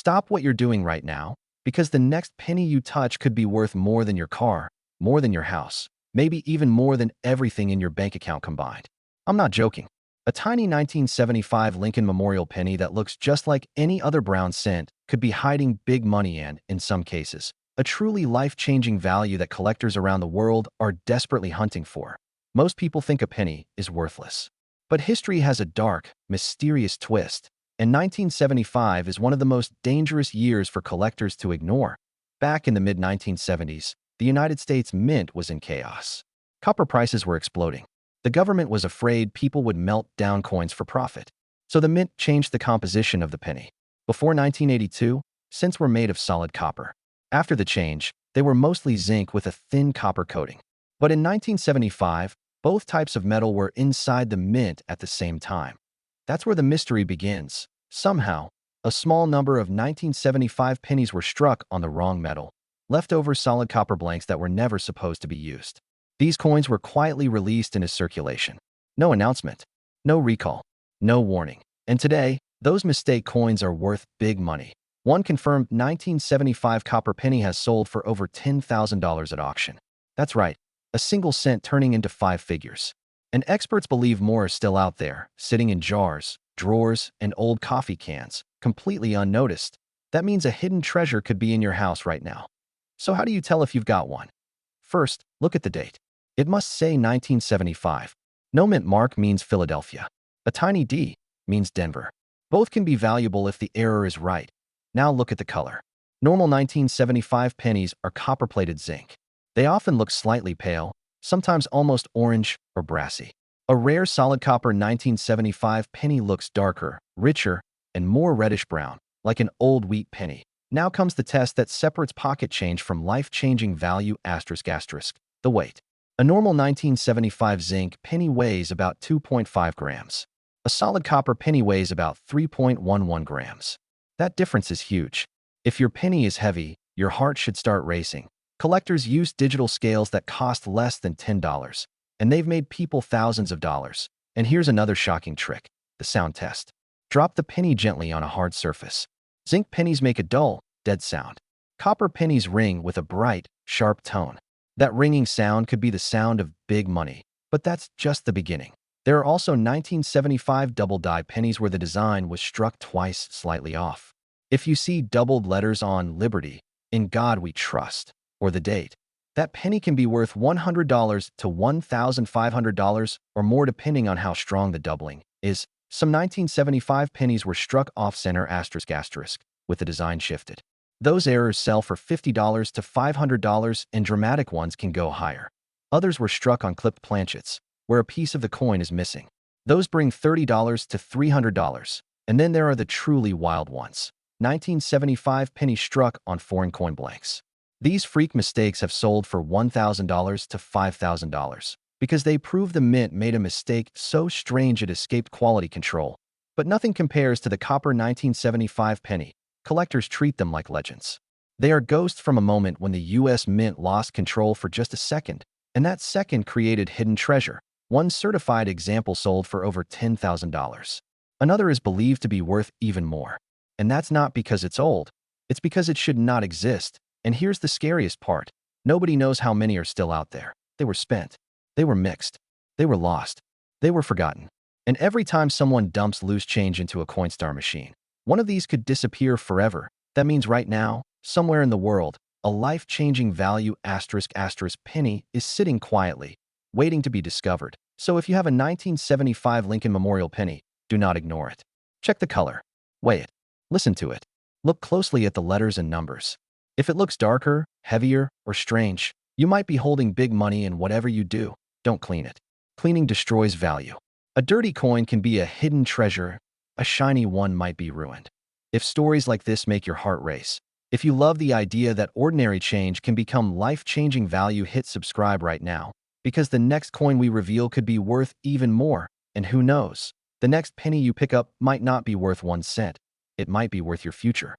Stop what you're doing right now, because the next penny you touch could be worth more than your car, more than your house, maybe even more than everything in your bank account combined. I'm not joking. A tiny 1975 Lincoln Memorial penny that looks just like any other brown cent could be hiding big money and, in some cases, a truly life-changing value that collectors around the world are desperately hunting for. Most people think a penny is worthless. But history has a dark, mysterious twist, and 1975 is one of the most dangerous years for collectors to ignore. Back in the mid-1970s, the United States Mint was in chaos. Copper prices were exploding. The government was afraid people would melt down coins for profit. So the Mint changed the composition of the penny. Before 1982, cents were made of solid copper. After the change, they were mostly zinc with a thin copper coating. But in 1975, both types of metal were inside the Mint at the same time. That's where the mystery begins. Somehow, a small number of 1975 pennies were struck on the wrong metal, leftover solid copper blanks that were never supposed to be used. These coins were quietly released into circulation. No announcement, no recall, no warning. And today, those mistake coins are worth big money. One confirmed 1975 copper penny has sold for over $10,000 at auction. That's right, a single cent turning into 5 figures. And experts believe more are still out there, sitting in jars, drawers, and old coffee cans, completely unnoticed. That means a hidden treasure could be in your house right now. So how do you tell if you've got one? First, look at the date. It must say 1975. No mint mark means Philadelphia. A tiny D means Denver. Both can be valuable if the error is right. Now look at the color. Normal 1975 pennies are copper-plated zinc. They often look slightly pale, sometimes almost orange or brassy. A rare solid copper 1975 penny looks darker, richer, and more reddish-brown, like an old wheat penny. Now comes the test that separates pocket change from life-changing value ***, the weight. A normal 1975 zinc penny weighs about 2.5 grams. A solid copper penny weighs about 3.11 grams. That difference is huge. If your penny is heavy, your heart should start racing. Collectors use digital scales that cost less than $10, and they've made people thousands of dollars. And here's another shocking trick, the sound test. Drop the penny gently on a hard surface. Zinc pennies make a dull, dead sound. Copper pennies ring with a bright, sharp tone. That ringing sound could be the sound of big money, but that's just the beginning. There are also 1975 double-die pennies where the design was struck twice slightly off. If you see doubled letters on Liberty, In God We Trust, or the date, that penny can be worth $100 to $1,500 or more depending on how strong the doubling is. Some 1975 pennies were struck off-center ***, with the design shifted. Those errors sell for $50 to $500 and dramatic ones can go higher. Others were struck on clipped planchets, where a piece of the coin is missing. Those bring $30 to $300. And then there are the truly wild ones. 1975 pennies struck on foreign coin blanks. These freak mistakes have sold for $1,000 to $5,000 because they prove the mint made a mistake so strange it escaped quality control. But nothing compares to the copper 1975 penny. Collectors treat them like legends. They are ghosts from a moment when the U.S. Mint lost control for just a second, and that second created hidden treasure. One certified example sold for over $10,000. Another is believed to be worth even more. And that's not because it's old. It's because it should not exist. And here's the scariest part. Nobody knows how many are still out there. They were spent. They were mixed. They were lost. They were forgotten. And every time someone dumps loose change into a Coinstar machine, one of these could disappear forever. That means right now, somewhere in the world, a life-changing value *** penny is sitting quietly, waiting to be discovered. So if you have a 1975 Lincoln Memorial penny, do not ignore it. Check the color. Weigh it. Listen to it. Look closely at the letters and numbers. If it looks darker, heavier, or strange, you might be holding big money, and whatever you do, don't clean it. Cleaning destroys value. A dirty coin can be a hidden treasure. A shiny one might be ruined. If stories like this make your heart race, if you love the idea that ordinary change can become life-changing value, hit subscribe right now, because the next coin we reveal could be worth even more. And who knows, the next penny you pick up might not be worth 1 cent. It might be worth your future.